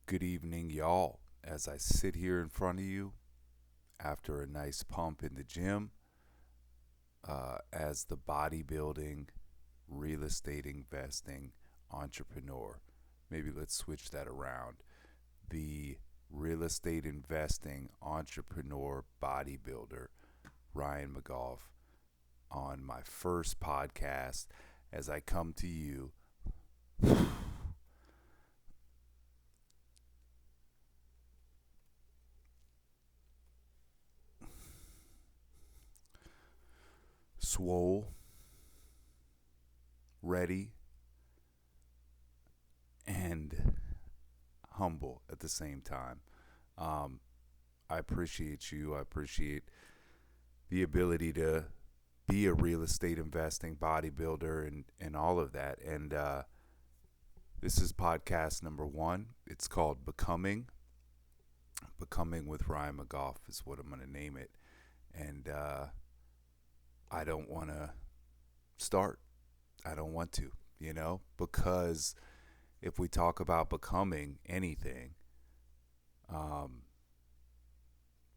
Good evening, y'all. As I sit here in front of you after a nice pump in the gym, as the bodybuilding, real estate investing entrepreneur. Maybe let's switch that around. The real estate investing entrepreneur bodybuilder, Ryan McGough, on my first podcast as I come to you swole, ready, and humble at the same time. Um, I appreciate you. I appreciate the ability to be a real estate investing bodybuilder and all of that. And this is podcast number one. It's called Becoming. Becoming with Ryan McGough is what I'm going to name it. And I don't want to start. I don't want to, because if we talk about becoming anything, um,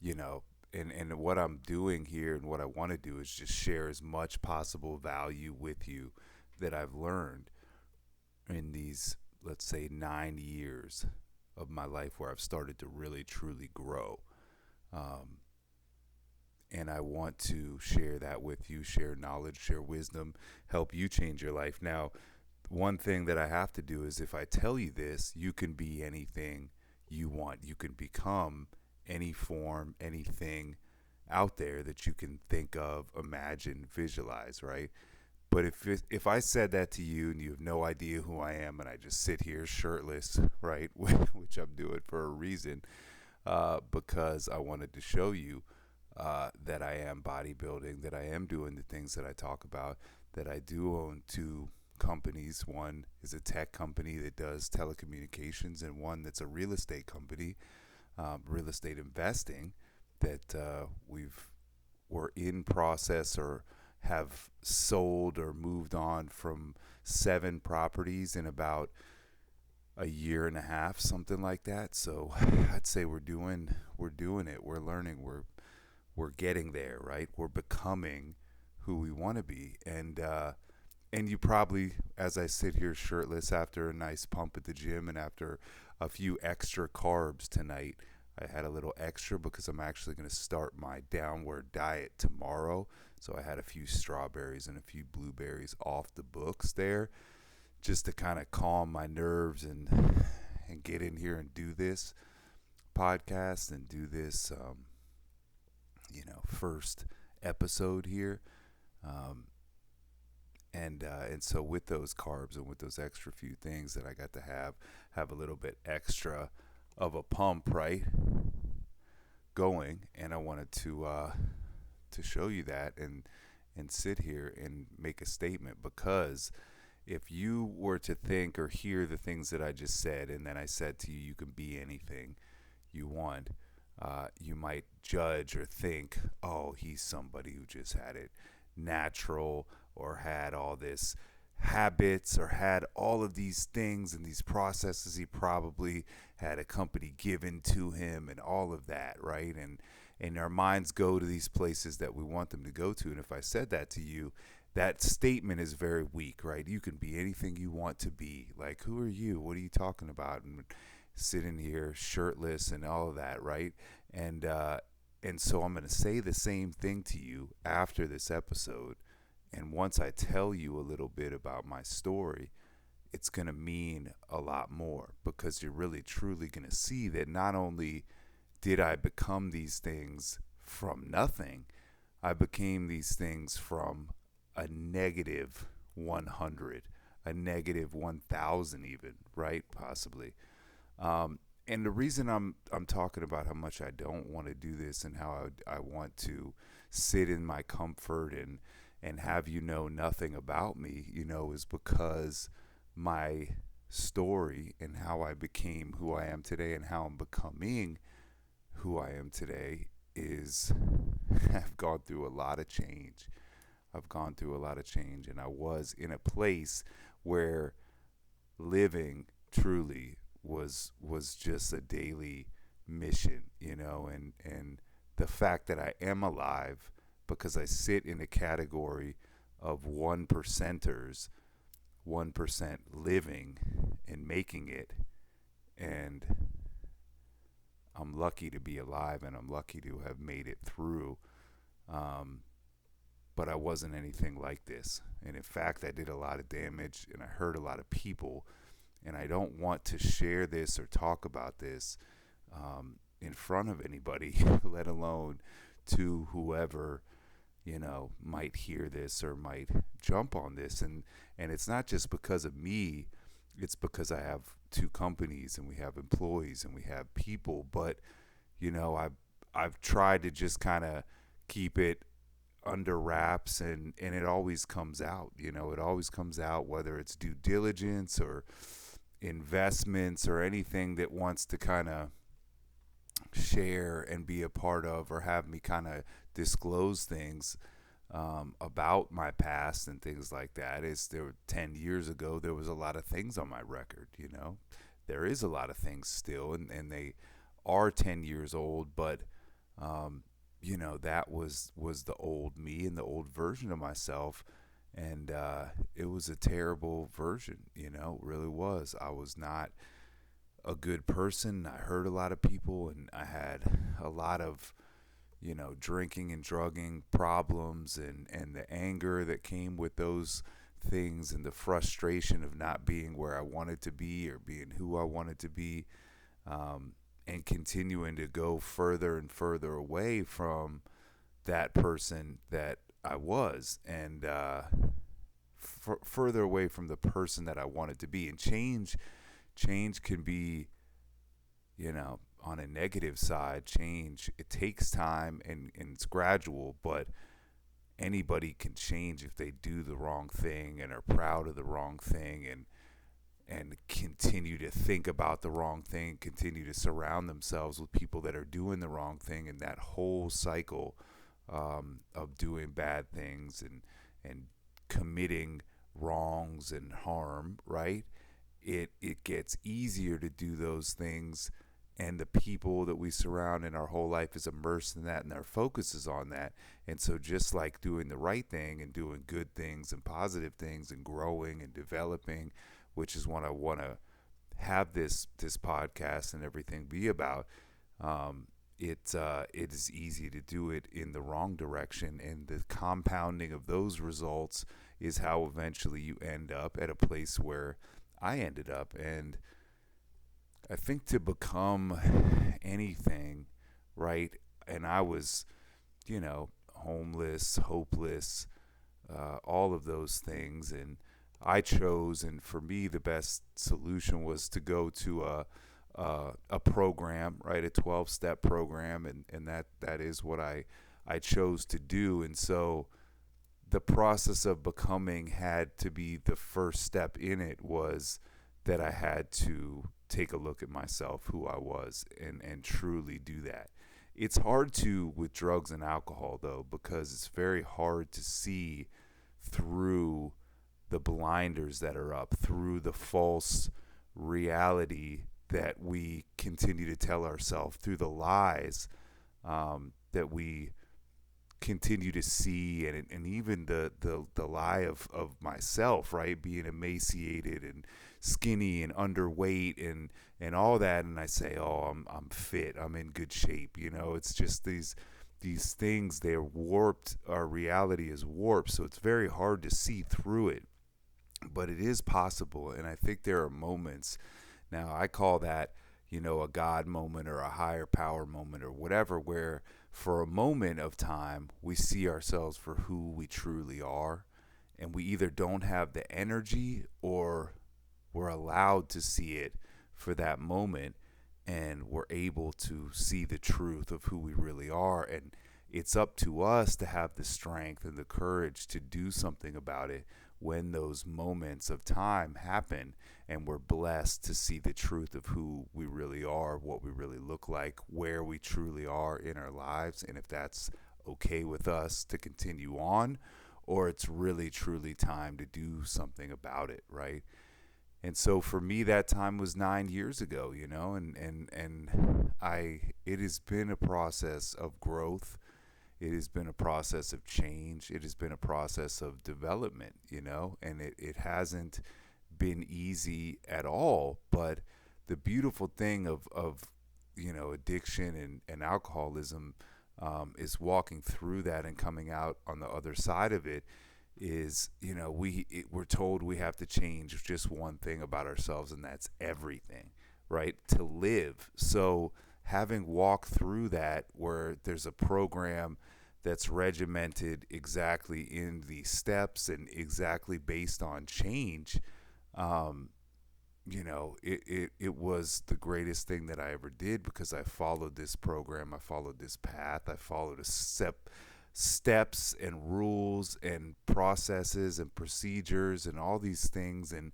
you know, and what I'm doing here and what I want to do is just share as much possible value with you that I've learned in these, let's say, 9 years of my life where I've started to really truly grow. Um, and I want to share that with you, share knowledge, share wisdom, help you change your life. Now, one thing that I have to do is if I tell you this, you can be anything you want. You can become any form, anything out there that you can think of, imagine, visualize, right? But if I said that to you and you have no idea who I am and I just sit here shirtless, right, which I'm doing for a reason, because I wanted to show you that I am bodybuilding, that I am doing the things that I talk about, that I do own two companies. One is a tech company that does telecommunications, and one that's a real estate company, real estate investing, that we're in process or have sold or moved on from 7 properties in about a year and a half, something like that. So I'd say we're doing it. We're learning. We're getting there, right? We're becoming who we want to be. And you probably, as I sit here shirtless after a nice pump at the gym and after a few extra carbs tonight, I had a little extra because I'm actually going to start my downward diet tomorrow. So I had a few strawberries and a few blueberries off the books there just to kind of calm my nerves and get in here and do this podcast and do this, first episode here. Um, and so with those carbs and with those extra few things that I got to have a little bit extra of a pump, right, going, and I wanted to show you that and sit here and make a statement, because if you were to think or hear the things that I just said, and then I said to you, you can be anything you want, you might judge or think, oh, he's somebody who just had it natural or had all this habits or had all of these things and these processes. He probably had a company given to him and all of that, right? And our minds go to these places that we want them to go to. And if I said that to you, that statement is very weak, right? You can be anything you want to be. Like, who are you? What are you talking about? And sitting here shirtless and all of that, right? And so I'm going to say the same thing to you after this episode. And once I tell you a little bit about my story, it's going to mean a lot more, because you're really truly going to see that not only did I become these things from nothing, I became these things from a negative 100, a negative 1,000 even, right? Possibly. And the reason I'm talking about how much I don't want to do this and how I want to sit in my comfort and have you know nothing about me, is because my story and how I became who I am today and how I'm becoming who I am today is I've gone through a lot of change. I've gone through a lot of change, and I was in a place where living truly was was just a daily mission, and the fact that I am alive because I sit in a category of one percenters, 1% living and making it, and I'm lucky to be alive and I'm lucky to have made it through. Um, but I wasn't anything like this. And in fact, I did a lot of damage and I hurt a lot of people. And I don't want to share this or talk about this in front of anybody, let alone to whoever, might hear this or might jump on this. And it's not just because of me, it's because I have two companies and we have employees and we have people. But, I've tried to just kind of keep it under wraps, and it always comes out. It always comes out, whether it's due diligence or investments or anything that wants to kind of share and be a part of or have me kind of disclose things about my past and things like that. Is there 10 years ago there was a lot of things on my record. There is a lot of things still, and they are 10 years old, but that was the old me and the old version of myself. And it was a terrible version, it really was. I was not a good person. I hurt a lot of people, and I had a lot of, drinking and drugging problems, and the anger that came with those things, and the frustration of not being where I wanted to be or being who I wanted to be, and continuing to go further and further away from that person that I was, and further away from the person that I wanted to be. And change can be, on a negative side. Change, it takes time, and it's gradual, but anybody can change if they do the wrong thing and are proud of the wrong thing, and continue to think about the wrong thing, continue to surround themselves with people that are doing the wrong thing, and that whole cycle of doing bad things and committing wrongs and harm, right? It gets easier to do those things, and the people that we surround in our whole life is immersed in that, and our focus is on that. And so just like doing the right thing and doing good things and positive things and growing and developing, which is what I want to have this podcast and everything be about, it is easy to do it in the wrong direction, and the compounding of those results is how eventually you end up at a place where I ended up. And I think to become anything, right? And I was, homeless, hopeless, all of those things, and I chose, and for me the best solution was to go to a program, right? A 12-step program, and that is what I chose to do. And so the process of becoming had to be, the first step in it was that I had to take a look at myself, who I was, and truly do that. It's hard to with drugs and alcohol, though, because it's very hard to see through the blinders that are up, through the false reality that we continue to tell ourselves, through the lies that we continue to see, and even the lie of myself, right? Being emaciated and skinny and underweight and all that, and I say, oh, I'm fit, I'm in good shape. It's just these things, they're warped. Our reality is warped, so it's very hard to see through it. But it is possible, and I think there are moments. Now, I call that, a God moment or a higher power moment or whatever, where for a moment of time, we see ourselves for who we truly are, and we either don't have the energy or we're allowed to see it for that moment, and we're able to see the truth of who we really are. And it's up to us to have the strength and the courage to do something about it when those moments of time happen, and we're blessed to see the truth of who we really are, what we really look like, where we truly are in our lives, and if that's okay with us to continue on, or it's really truly time to do something about it, right? And so for me, that time was 9 years ago, and it has been a process of growth. It has been a process of change. It has been a process of development, and it hasn't been easy at all. But the beautiful thing of addiction and alcoholism, is walking through that and coming out on the other side of it is, we're told we have to change just one thing about ourselves, and that's everything, right? To live. So having walked through that, where there's a program that's regimented exactly in the steps and exactly based on change, um, it was the greatest thing that I ever did, because I followed this program, I followed this path, I followed steps and rules and processes and procedures and all these things, and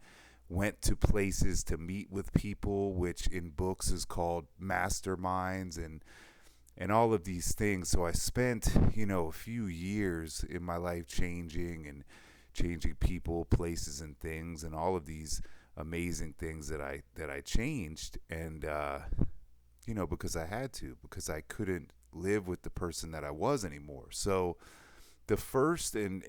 went to places to meet with people, which in books is called masterminds, and all of these things. So I spent, a few years in my life changing people, places, and things, and all of these amazing things that I changed, and because I had to, because I couldn't live with the person that I was anymore. So the first and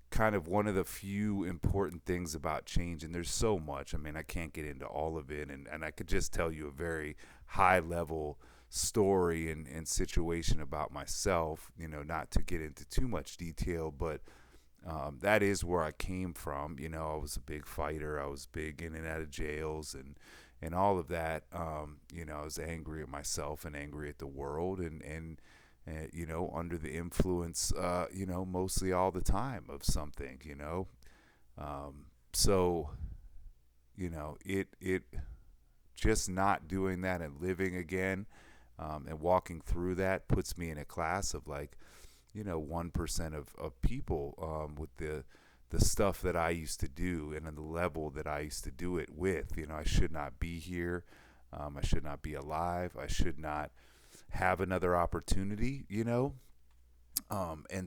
kind of one of the few important things about change, and there's so much, I mean, I can't get into all of it, and I could just tell you a very high level story and situation about myself, not to get into too much detail, but that is where I came from. I was a big fighter. I was big in and out of jails and all of that. I was angry at myself and angry at the world, and under the influence, mostly all the time of something, so, it just not doing that and living again, and walking through that puts me in a class of like, 1% of people, with the stuff that I used to do and the level that I used to do it with. I should not be here. I should not be alive. I should not have another opportunity, and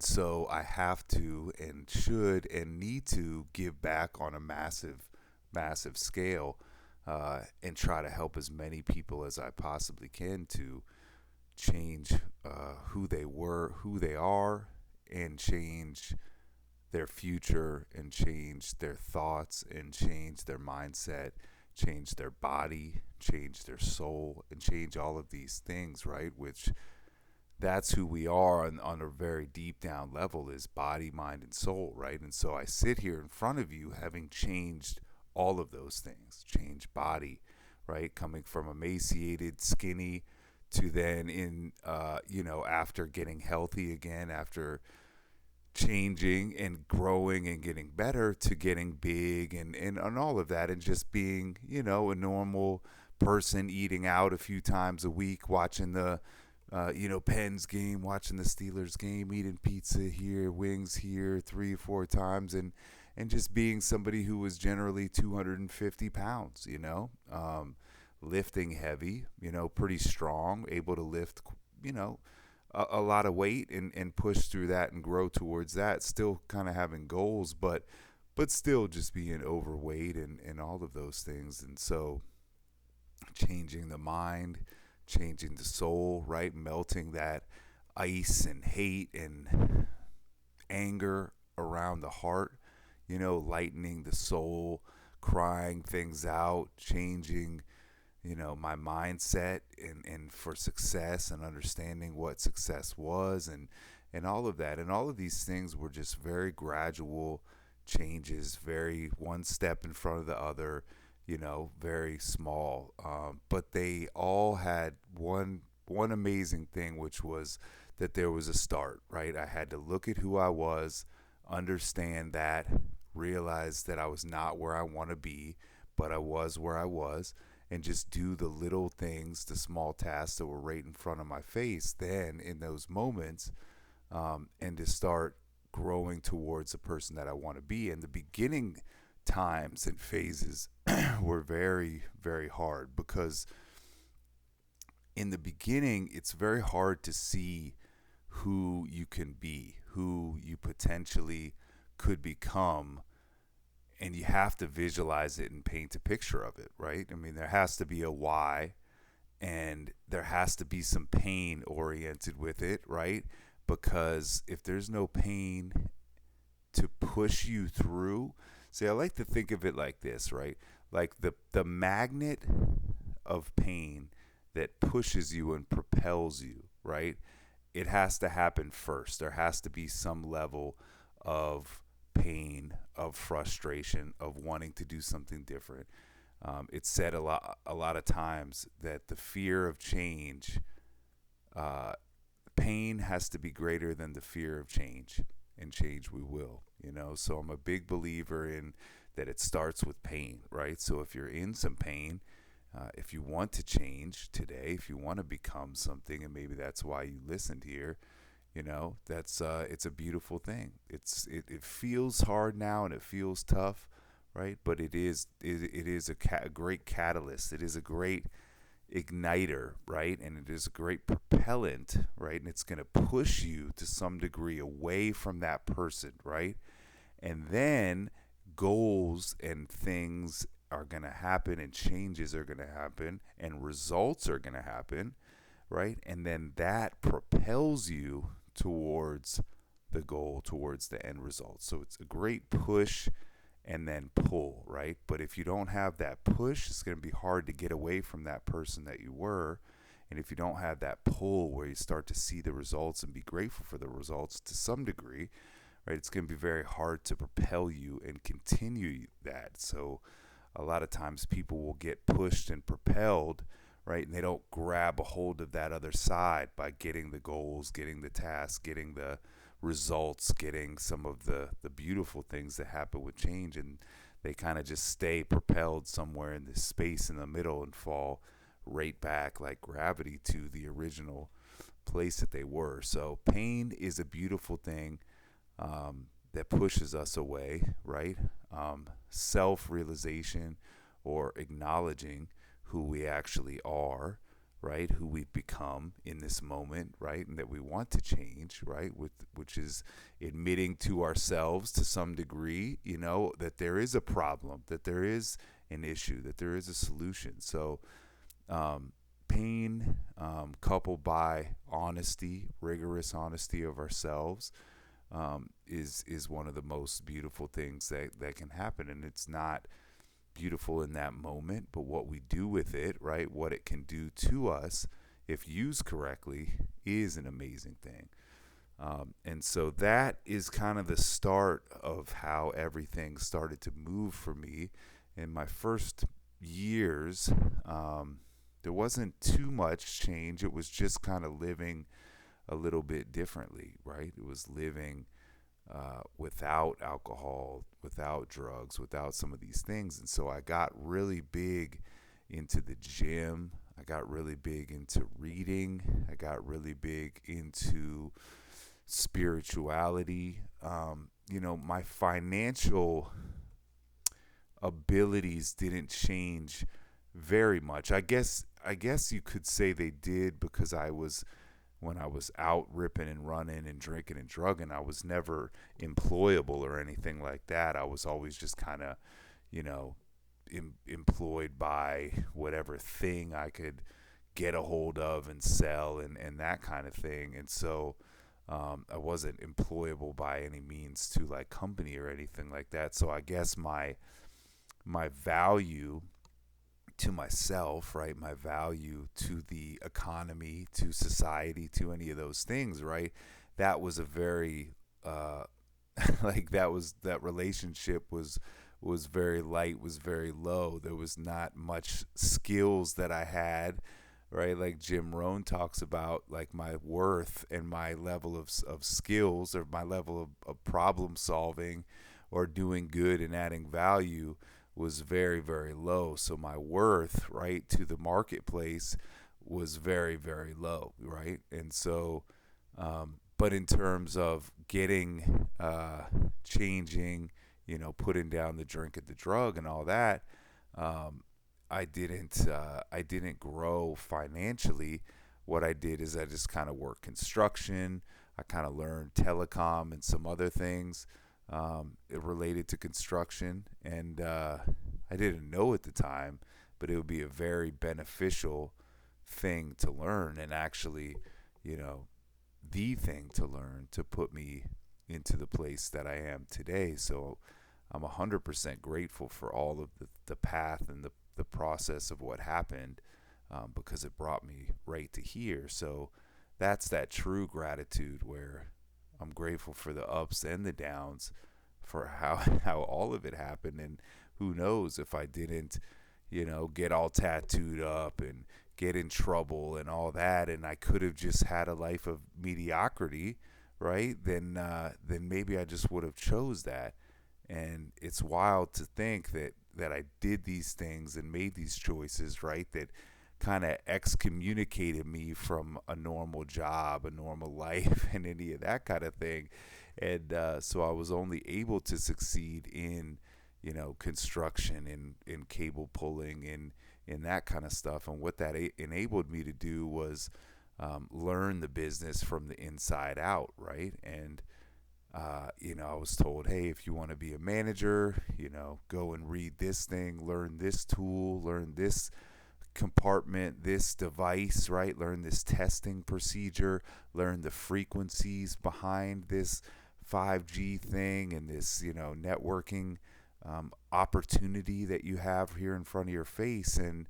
so I have to and should and need to give back on a massive scale, and try to help as many people as I possibly can to change who they were, who they are, and change their future, and change their thoughts, and change their mindset, change their body, change their soul, and change all of these things, right? Which that's who we are on a very deep down level, is body, mind, and soul, right? And so I sit here in front of you having changed all of those things, change body, right? Coming from emaciated, skinny, to then after getting healthy again, after changing and growing and getting better, to getting big and all of that, and just being, a normal person, eating out a few times a week, watching the Pens game, watching the Steelers game, eating pizza here, wings here 3 or 4 times, and just being somebody who was generally 250 pounds, lifting heavy, pretty strong, able to lift, a lot of weight and push through that and grow towards that, still kind of having goals, but still just being overweight and all of those things. And so changing the mind, changing the soul, right? Melting that ice and hate and anger around the heart, lightening the soul, crying things out, changing, my mindset and for success, and understanding what success was, and all of that. And all of these things were just very gradual changes, very one step in front of the other, very small. But they all had one amazing thing, which was that there was a start, right? I had to look at who I was, understand that, realize that I was not where I want to be, but I was where I was, and just do the little things, the small tasks that were right in front of my face then in those moments, and to start growing towards the person that I want to be. And the beginning times and phases were very, very hard, because in the beginning, it's very hard to see who you can be, who you potentially could become, and you have to visualize it and paint a picture of it, right? I mean, there has to be a why, and there has to be some pain oriented with it, right? Because if there's no pain to push you through, see, I like to think of it like this, right? Like the magnet of pain that pushes you and propels you, right? It has to happen first. There has to be some level of pain, of frustration, of wanting to do something different. It's said a lot of times that the fear of change, uh, pain has to be greater than the fear of change, and change we will. So I'm a big believer in that. It starts with pain, right? So if you're in some pain, if you want to change today, if you want to become something, and maybe that's why you listened here, that's it's a beautiful thing. It feels hard now and it feels tough, right? But it is a great catalyst. It is a great igniter, right? And it is a great propellant, right? And it's going to push you to some degree away from that person, right? And then goals and things are going to happen, and changes are going to happen, and results are going to happen, right? And then that propels you towards the goal, towards the end result. So it's a great push and then pull, right? But if you don't have that push, it's going to be hard to get away from that person that you were. And if you don't have that pull where you start to see the results and be grateful for the results to some degree, right, it's going to be very hard to propel you and continue that. So a lot of times people will get pushed and propelled, right, and they don't grab a hold of that other side by getting the goals, getting the tasks, getting the results, getting some of the beautiful things that happen with change, and they kind of just stay propelled somewhere in this space in the middle and fall right back like gravity to the original place that they were. So pain is a beautiful thing, that pushes us away, right? Self-realization, or acknowledging who we actually are, right? Who we've become in this moment, right? And that we want to change, right? Which is admitting to ourselves to some degree, that there is a problem, that there is an issue, that there is a solution. So pain, coupled by honesty, rigorous honesty of ourselves, is one of the most beautiful things that can happen. And it's not beautiful in that moment, but what we do with it, right, what it can do to us if used correctly, is an amazing thing. And so that is kind of the start of how everything started to move for me. In my first years, there wasn't too much change. It was just kind of living a little bit differently, right? It was living without alcohol, without drugs, without some of these things. And so I got really big into the gym. I got really big into reading. I got really big into spirituality. My financial abilities didn't change very much. I guess you could say they did, because when I was out ripping and running and drinking and drugging, I was never employable or anything like that. I was always just kind of, employed by whatever thing I could get a hold of and sell, and that kind of thing. And so I wasn't employable by any means to like company or anything like that. So I guess my value to myself, right? My value to the economy, to society, to any of those things, right? That was a very, that relationship was very light, was very low. There was not much skills that I had, right? Like Jim Rohn talks about, like my worth and my level of skills, or my level of problem solving or doing good and adding value, was very, very low. So my worth, right, to the marketplace was very, very low, right? And so, but in terms of getting, changing, putting down the drink and the drug and all that, I didn't grow financially. What I did is I just kind of worked construction. I kind of learned telecom and some other things. it related to construction, and I didn't know at the time, but it would be a very beneficial thing to learn, and actually, you know, the thing to learn to put me into the place that I am today. So I'm 100% grateful for all of the path and the process of what happened, because it brought me right to here. So that's that true gratitude where I'm grateful for the ups and the downs, for how all of it happened. And who knows if I didn't, get all tattooed up and get in trouble and all that, and I could have just had a life of mediocrity, right? Then maybe I just would have chose that. And it's wild to think that I did these things and made these choices, right? That kind of excommunicated me from a normal job, a normal life, and any of that kind of thing. And so I was only able to succeed in, construction, in cable pulling, in that kind of stuff. And what that enabled me to do was learn the business from the inside out, right? And I was told, hey, if you want to be a manager, go and read this thing, learn this tool, learn this compartment, this device, right? Learn this testing procedure, learn the frequencies behind this 5G thing and this, networking opportunity that you have here in front of your face. And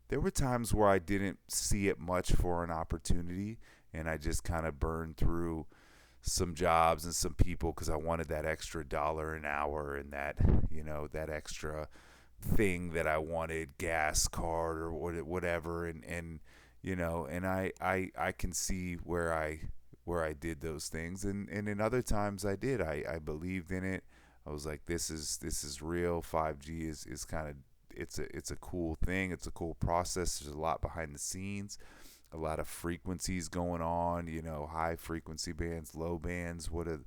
there were times where I didn't see it much for an opportunity, and I just kind of burned through some jobs and some people because I wanted that extra dollar an hour and that, that extra thing that I wanted, gas card or whatever. And I can see where I did those things. And in other times I did. I believed in it. I was like, this is real. 5G is kind of, it's a cool thing. It's a cool process. There's a lot behind the scenes, a lot of frequencies going on, high frequency bands, low bands. What do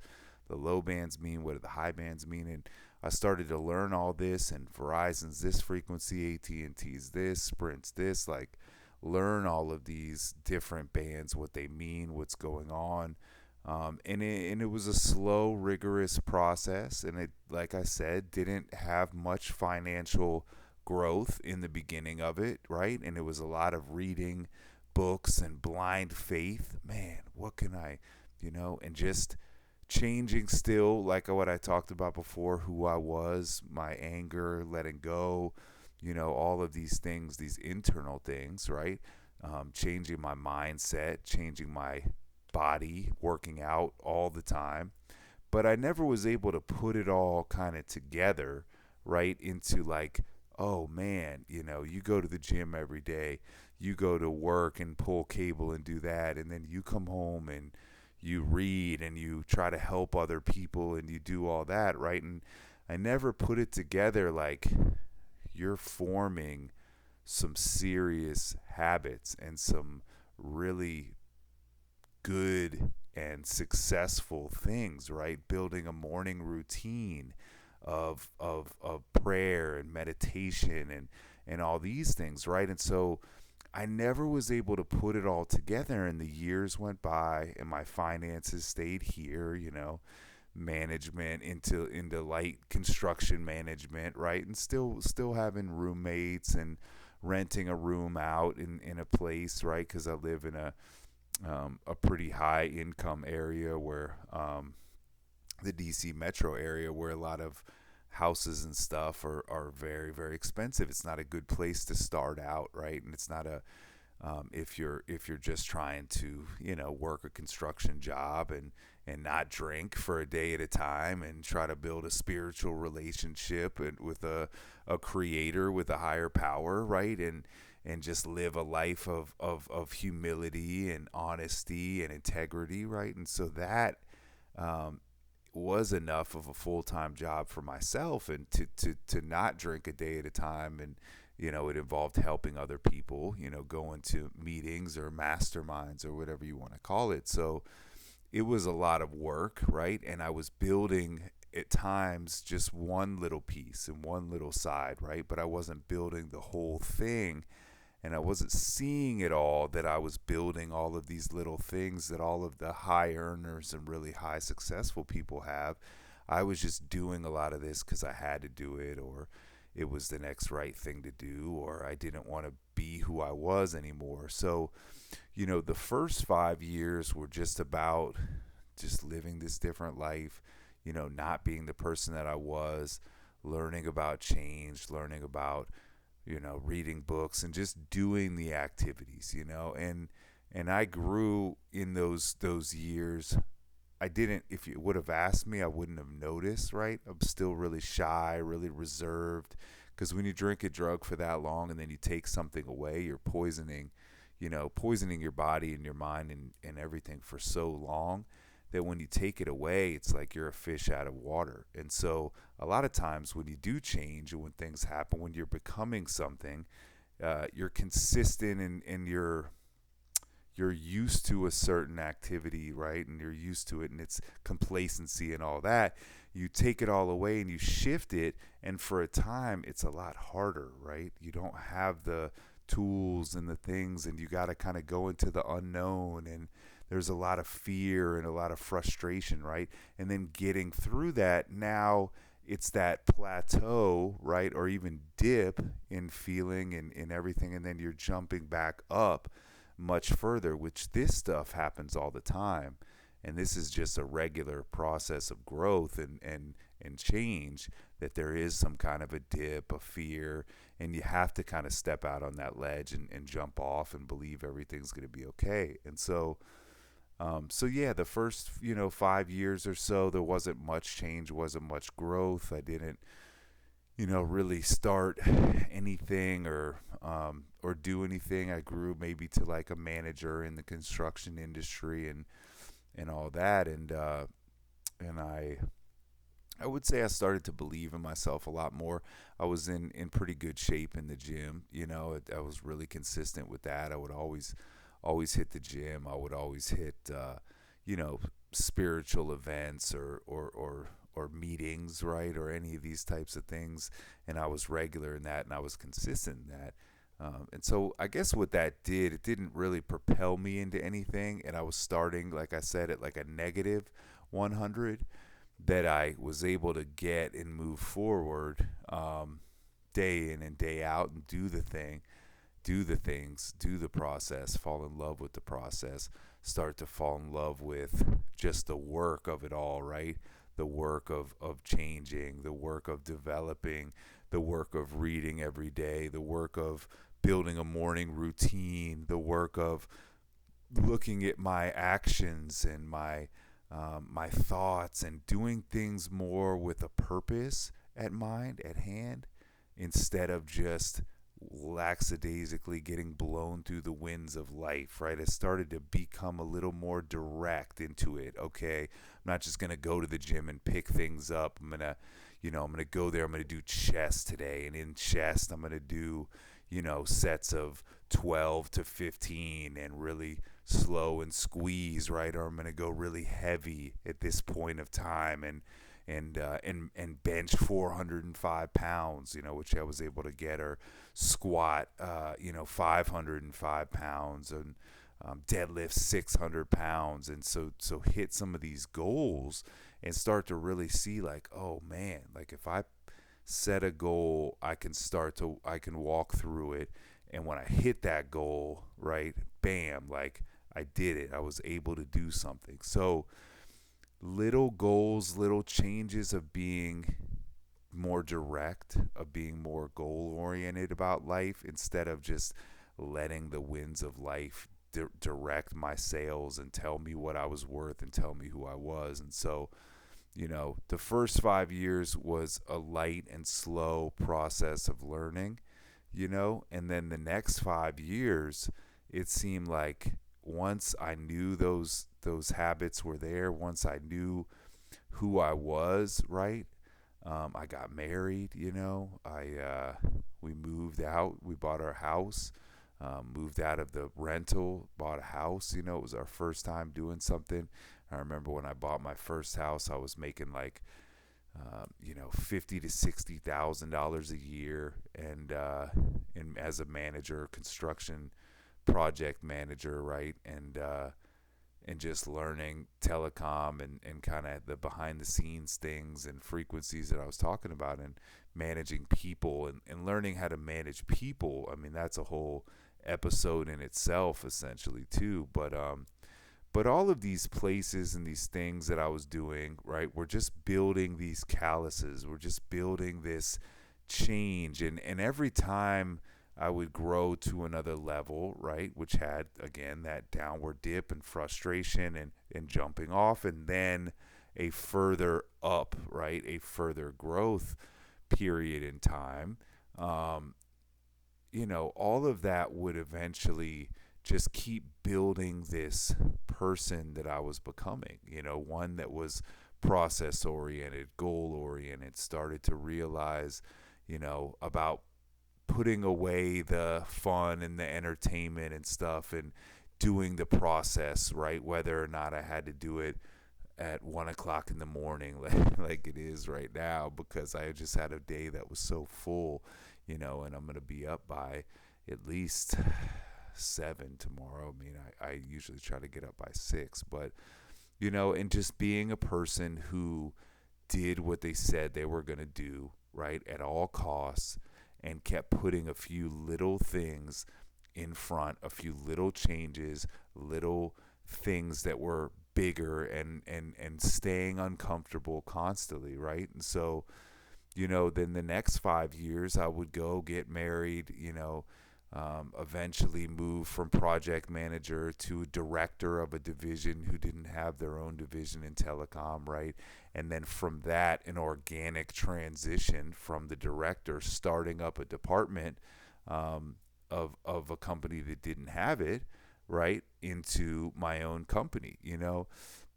the low bands mean? What do the high bands mean? And I started to learn all this, and Verizon's this frequency, AT&T's this, Sprint's this, like learn all of these different bands, what they mean, what's going on. And it was a slow, rigorous process, and it, like I said, didn't have much financial growth in the beginning of it, right? And it was a lot of reading books and blind faith. Man, what can and just changing still, like what I talked about before, who I was, my anger, letting go, all of these things, these internal things, right? Changing my mindset, changing my body, working out all the time. But I never was able to put it all kind of together, right? Into like, oh man, you go to the gym every day, you go to work and pull cable and do that, and then you come home and you read and you try to help other people and you do all that, right? And I never put it together like you're forming some serious habits and some really good and successful things, right? Building a morning routine of prayer and meditation and all these things, right? And so I never was able to put it all together, and the years went by and my finances stayed here, management into light construction management, right? And still having roommates and renting a room out in a place, right? Because I live in a pretty high income area where the DC metro area, where a lot of houses and stuff are very, very expensive. It's not a good place to start out, right? And it's not a if you're just trying to work a construction job and not drink for a day at a time and try to build a spiritual relationship and with a creator, with a higher power, right? And just live a life of humility and honesty and integrity, right? And so that was enough of a full-time job for myself, and to not drink a day at a time. And it involved helping other people, going to meetings or masterminds or whatever you want to call it. So it was a lot of work, right? And I was building at times just one little piece and one little side, right? But I wasn't building the whole thing, and I wasn't seeing it all, that I was building all of these little things that all of the high earners and really high successful people have. I was just doing a lot of this because I had to do it, or it was the next right thing to do, or I didn't want to be who I was anymore. So, the first 5 years were just about just living this different life, not being the person that I was, learning about change, learning about, reading books and just doing the activities, and I grew in those years. I didn't, if you would have asked me, I wouldn't have noticed, right? I'm still really shy, really reserved, because when you drink a drug for that long and then you take something away, you're poisoning your body and your mind and everything for so long that when you take it away, it's like you're a fish out of water. And so a lot of times when you do change and when things happen, when you're becoming something, you're consistent and you're used to a certain activity, right? And you're used to it, and it's complacency and all that. You take it all away and you shift it, and for a time, it's a lot harder, right? You don't have the tools and the things, and you got to kind of go into the unknown, and there's a lot of fear and a lot of frustration, right? And then getting through that, now it's that plateau, right? Or even dip in feeling and in everything, and then you're jumping back up much further, which this stuff happens all the time. And this is just a regular process of growth and change, that there is some kind of a dip, a fear, and you have to kind of step out on that ledge and jump off and believe everything's going to be okay. And so yeah, the first 5 years or so, there wasn't much change, wasn't much growth. I didn't really start anything or do anything. I grew maybe to like a manager in the construction industry and all that, and I would say I started to believe in myself a lot more. I was in pretty good shape in the gym. I was really consistent with that. I would always hit the gym. I would always hit spiritual events or meetings, right, or any of these types of things, and I was regular in that, and I was consistent in that. And so I guess what that did, it didn't really propel me into anything, and I was starting, like I said, at like a negative 100, that I was able to get and move forward, day in and day out, and do the things, do the process, fall in love with the process, start to fall in love with just the work of it all, right? The work of changing, the work of developing, the work of reading every day, the work of building a morning routine, the work of looking at my actions and my thoughts and doing things more with a purpose at hand, instead of just lackadaisically getting blown through the winds of life, right? I started to become a little more direct into it. Okay, I'm not just gonna go to the gym and pick things up. I'm gonna go there. I'm gonna do chest today, and in chest, I'm gonna do sets of 12 to 15 and really slow and squeeze, right? Or I'm gonna go really heavy at this point of time and bench 405 pounds, which I was able to get, or squat, 505 pounds, and deadlift 600 pounds, and so hit some of these goals and start to really see like, oh man, like if I set a goal, I can walk through it, and when I hit that goal, right, bam, like I did it. I was able to do something. So little goals, little changes of being more direct, of being more goal oriented about life, instead of just letting the winds of life direct my sails and tell me what I was worth and tell me who I was. And so, the first 5 years was a light and slow process of learning, and then the next 5 years, it seemed like once I knew those habits were there, once I knew who I was, right? I got married, we moved out, we bought our house, moved out of the rental, bought a house. It was our first time doing something. I remember when I bought my first house, I was making like, $50,000 to $60,000 a year, and as a manager, construction project manager, right? And and just learning telecom and kind of the behind the scenes things and frequencies that I was talking about, and managing people and learning how to manage people. I mean, that's a whole episode in itself, essentially, too. But all of these places and these things that I was doing, right, we're just building these calluses. We're just building this change. And every time I would grow to another level, right, which had, again, that downward dip and frustration and jumping off, and then a further up, right, a further growth period in time, um, all of that would eventually just keep building this person that I was becoming, one that was process oriented, goal oriented, started to realize, about putting away the fun and the entertainment and stuff and doing the process, right? Whether or not I had to do it at 1 o'clock in the morning, like it is right now, because I just had a day that was so full, and I'm going to be up by at least 7 tomorrow. I mean, I usually try to get up by 6, but, and just being a person who did what they said they were going to do, right, at all costs, and kept putting a few little things in front, a few little changes, little things that were bigger, and staying uncomfortable constantly, right? And so, then the next 5 years I would go get married, eventually move from project manager to director of a division who didn't have their own division in telecom, right? And then from that, an organic transition from the director starting up a department of a company that didn't have it, right, into my own company,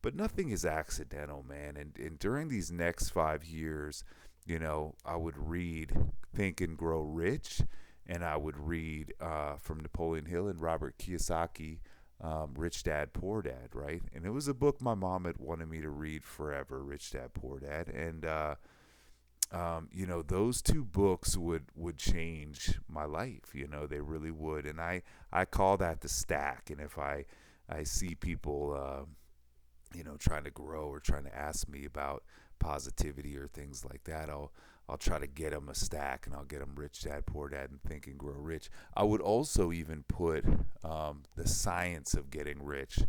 But nothing is accidental, man. And during these next 5 years, I would read Think and Grow Rich, and I would read from Napoleon Hill and Robert Kiyosaki, Rich Dad, Poor Dad, right? And it was a book my mom had wanted me to read forever, Rich Dad, Poor Dad. And, those two books would change my life. They really would. And I call that the stack. And if I see people, trying to grow or trying to ask me about positivity or things like that, I'll try to get them a stack, and I'll get them Rich Dad, Poor Dad, and Think and Grow Rich. I would also even put the Science of Getting Rich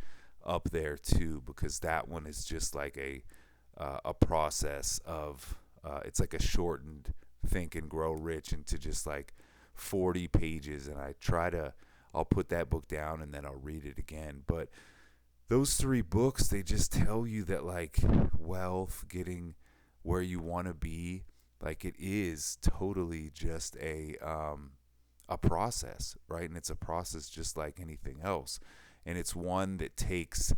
up there too, because that one is just like a process of it's like a shortened Think and Grow Rich into just like 40 pages, and I'll put that book down and then I'll read it again. But those three books, they just tell you that, like, wealth, getting where you want to be, like, it is totally just a process, right? And it's a process just like anything else. And it's one that takes,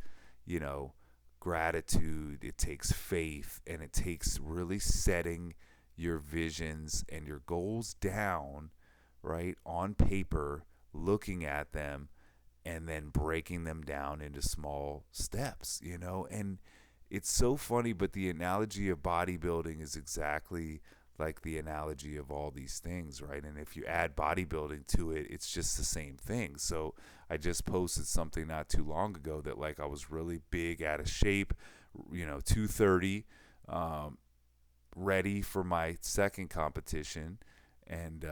gratitude, it takes faith, and it takes really setting your visions and your goals down, right, on paper, looking at them, and then breaking them down into small steps, and it's so funny, but the analogy of bodybuilding is exactly like the analogy of all these things, right? And if you add bodybuilding to it, it's just the same thing. So I just posted something not too long ago that, like, I was really big, out of shape, 230, ready for my second competition, and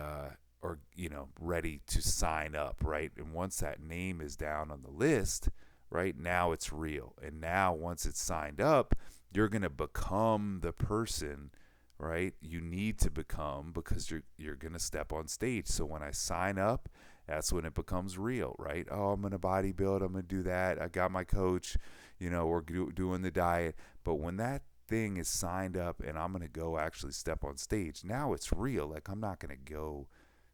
ready to sign up, right? And once that name is down on the list, right, now it's real. And now once it's signed up, you're going to become the person, right, you need to become, because you're going to step on stage. So when I sign up, that's when it becomes real, right? Oh, I'm going to bodybuild, I'm going to do that, I got my coach, we're doing the diet. But when that thing is signed up and I'm going to go actually step on stage, now it's real. Like, I'm not going to go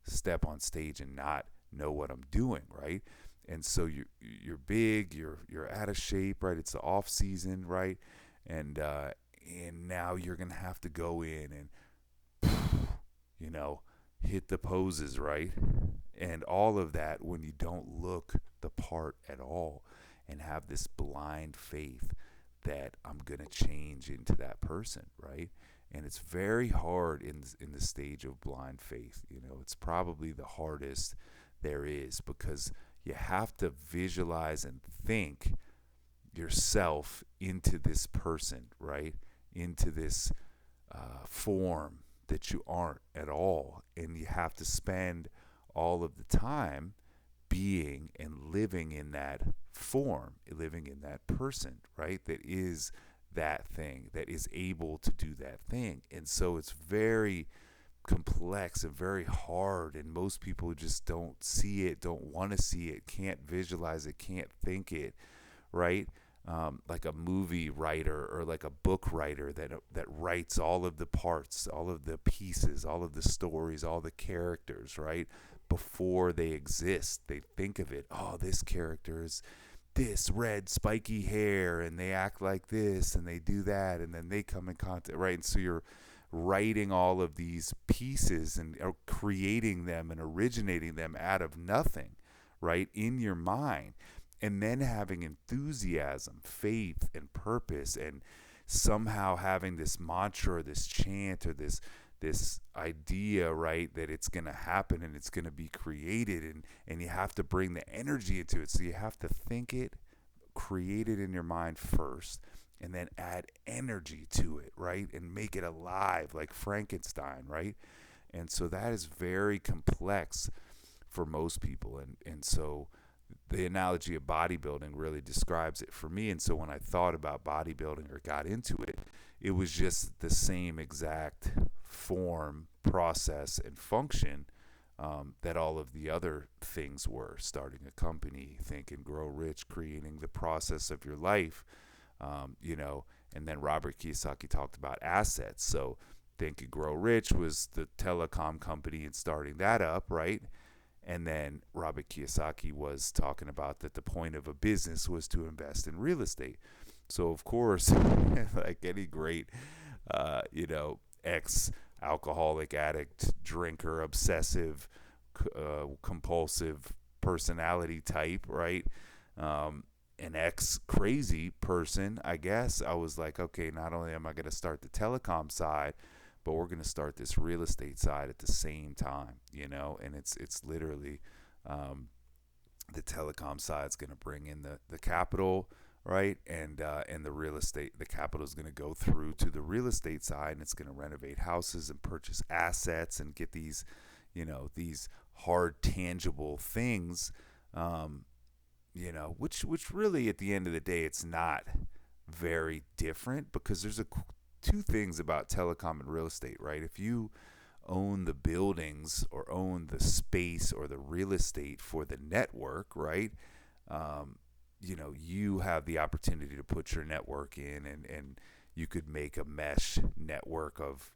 step on stage and not know what I'm doing, right? And so you're big, you're out of shape, right? It's the off season, right? And now you're gonna have to go in and hit the poses, right? And all of that when you don't look the part at all, and have this blind faith that I'm gonna change into that person, right? And it's very hard in the stage of blind faith. It's probably the hardest there is, because you have to visualize and think, yourself into this person, right? Into this form that you aren't at all. And you have to spend all of the time being and living in that form, living in that person, right? That is that thing, that is able to do that thing. And so it's very complex and very hard, and most people just don't see it, don't want to see it, can't visualize it, can't think it, right? Like a movie writer or like a book writer that writes all of the parts, all of the pieces, all of the stories, all the characters, right? Before they exist, they think of it. Oh, this character is this red spiky hair, and they act like this, and they do that, and then they come in contact, right? And so you're writing all of these pieces and creating them and originating them out of nothing, right, in your mind, and then having enthusiasm, faith, and purpose, and somehow having this mantra or this chant or this idea, right, that it's going to happen and it's going to be created, and you have to bring the energy into it. So you have to think it, create it in your mind first, and then add energy to it, right, and make it alive like Frankenstein, right? And so that is very complex for most people, and so the analogy of bodybuilding really describes it for me. And so when I thought about bodybuilding or got into it, it was just the same exact form, process, and function that all of the other things were. Starting a company, Think and Grow Rich, creating the process of your life, and then Robert Kiyosaki talked about assets. So Think and Grow Rich was the telecom company and starting that up, right? And then Robert Kiyosaki was talking about that the point of a business was to invest in real estate. So, of course, like any great, ex-alcoholic addict, drinker, obsessive, compulsive personality type, right? An ex-crazy person, I guess, I was like, okay, not only am I going to start the telecom side, but we're going to start this real estate side at the same time, and it's literally the telecom side is going to bring in the capital, right? And the real estate, the capital is going to go through to the real estate side, and it's going to renovate houses and purchase assets and get these, these hard, tangible things, which really at the end of the day, it's not very different, because there's two things about telecom and real estate, right? If you own the buildings or own the space or the real estate for the network, right? You have the opportunity to put your network in, and you could make a mesh network of,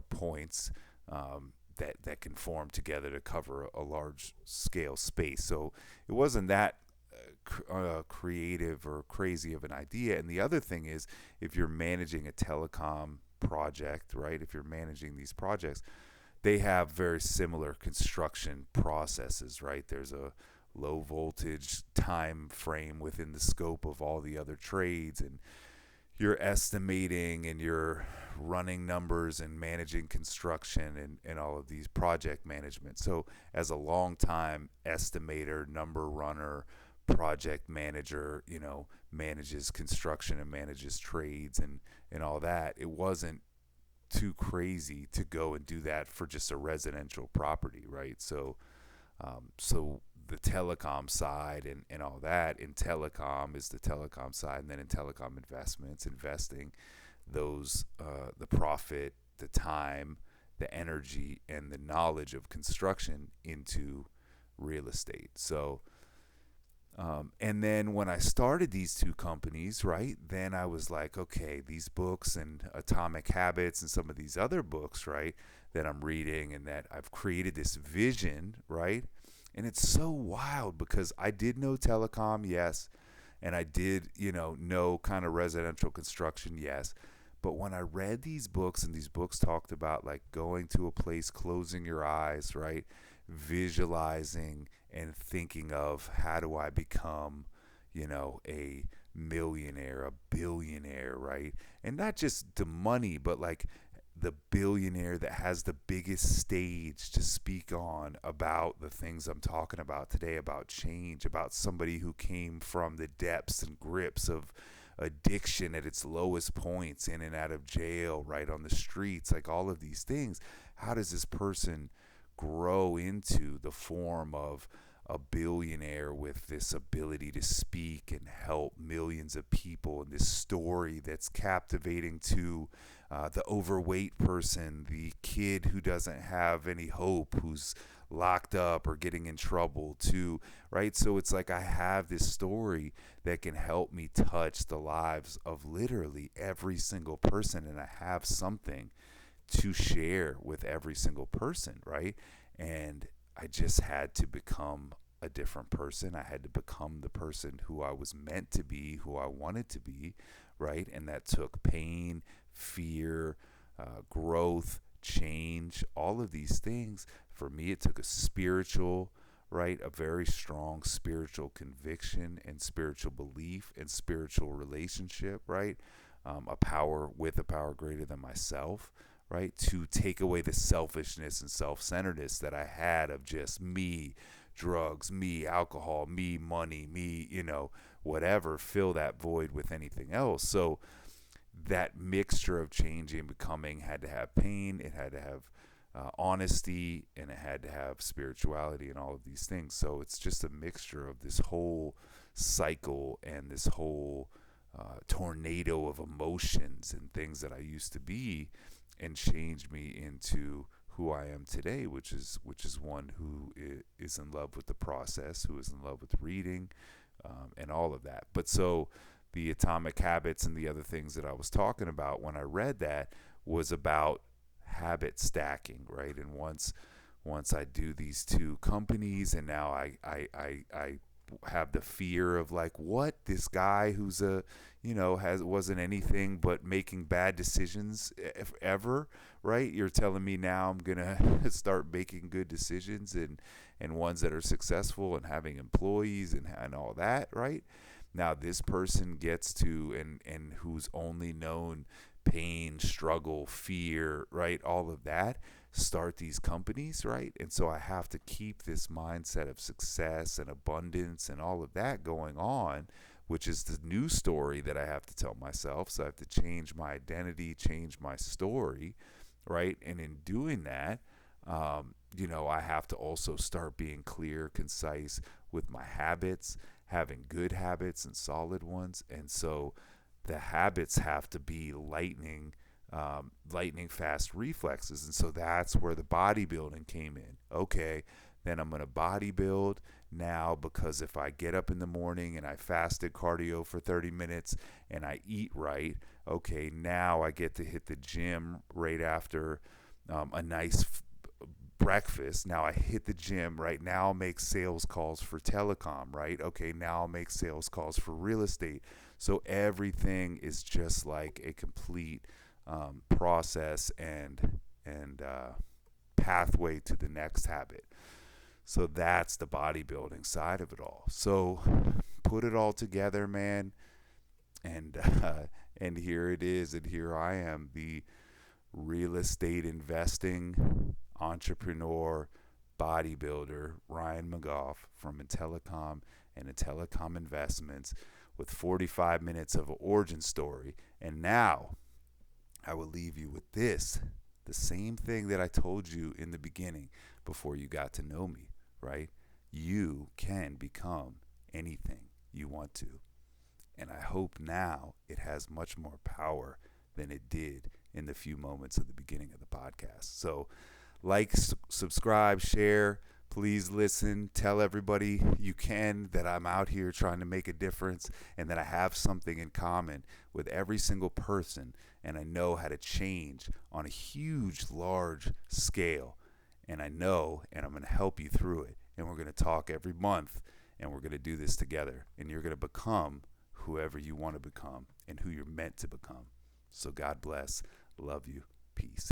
points that can form together to cover a large scale space. So it wasn't that creative or crazy of an idea. And the other thing is, if you're managing a telecom project, right? If you're managing these projects, they have very similar construction processes, right? There's a low voltage time frame within the scope of all the other trades, and you're estimating and you're running numbers and managing construction and all of these project management. So as a long time estimator, number runner, project manager, manages construction and manages trades and all that, it wasn't too crazy to go and do that for just a residential property, right? So the telecom side and all that, in telecom is the telecom side, and then in telecom investments, investing those the profit, the time, the energy, and the knowledge of construction into real estate. So and then when I started these two companies, right, then I was like, okay, these books and Atomic Habits and some of these other books, right, that I'm reading, and that I've created this vision, right? And it's so wild, because I did know telecom, yes, and I did, know kind of residential construction, yes. But when I read these books, and these books talked about like going to a place, closing your eyes, right, visualizing and thinking of, how do I become, a millionaire, a billionaire, right? And not just the money, but like the billionaire that has the biggest stage to speak on about the things I'm talking about today, about change, about somebody who came from the depths and grips of addiction at its lowest points, in and out of jail, right on the streets, like all of these things. How does this person grow into the form of a billionaire with this ability to speak and help millions of people, and this story that's captivating to the overweight person, the kid who doesn't have any hope, who's locked up or getting in trouble, to right? So it's like I have this story that can help me touch the lives of literally every single person, and I have something to share with every single person, right? And I just had to become a different person. I had to become the person who I was meant to be, who I wanted to be, right? And that took pain, fear, growth, change, all of these things. For me, it took a spiritual, right? A very strong spiritual conviction and spiritual belief and spiritual relationship, right? A power with a power greater than myself, right? To take away the selfishness and self-centeredness that I had of just me, drugs, me, alcohol, me, money, me, whatever, fill that void with anything else. So that mixture of changing, becoming had to have pain, it had to have honesty, and it had to have spirituality and all of these things. So it's just a mixture of this whole cycle and this whole tornado of emotions and things that I used to be, and changed me into who I am today, which is one who is in love with the process, who is in love with reading, and all of that. But so the Atomic Habits and the other things that I was talking about when I read that was about habit stacking, right? And once I do these two companies, and now I have the fear of like, what, this guy who's wasn't anything but making bad decisions ever, right? You're telling me now I'm gonna start making good decisions, and ones that are successful, and having employees and all that, right? Now this person gets to, and who's only known pain, struggle, fear, right? All of that, start these companies, right? And so I have to keep this mindset of success and abundance and all of that going on, which is the new story that I have to tell myself. So I have to change my identity, change my story, right? And in doing that, I have to also start being clear, concise with my habits, having good habits and solid ones. And so the habits have to be lightning fast reflexes. And so that's where the bodybuilding came in. Okay, then I'm going to bodybuild now, because if I get up in the morning and I fasted cardio for 30 minutes and I eat right, okay, now I get to hit the gym right after a nice breakfast. Now I hit the gym, right? Now I'll make sales calls for telecom, right? Okay, now I'll make sales calls for real estate. So everything is just like a complete process and pathway to the next habit. So that's the bodybuilding side of it all. So put it all together, man, and here it is, and here I am, the real estate investing entrepreneur, bodybuilder, Ryan McGough from Intellicom and Intellicom Investments, with 45 minutes of an origin story. And now I will leave you with this, the same thing that I told you in the beginning before you got to know me, right? You can become anything you want to. And I hope now it has much more power than it did in the few moments of the beginning of the podcast. So like, subscribe, share, please listen, tell everybody you can that I'm out here trying to make a difference, and that I have something in common with every single person, and I know how to change on a huge, large scale. And I know, and I'm going to help you through it. And we're going to talk every month, and we're going to do this together. And you're going to become whoever you want to become and who you're meant to become. So God bless. Love you. Peace.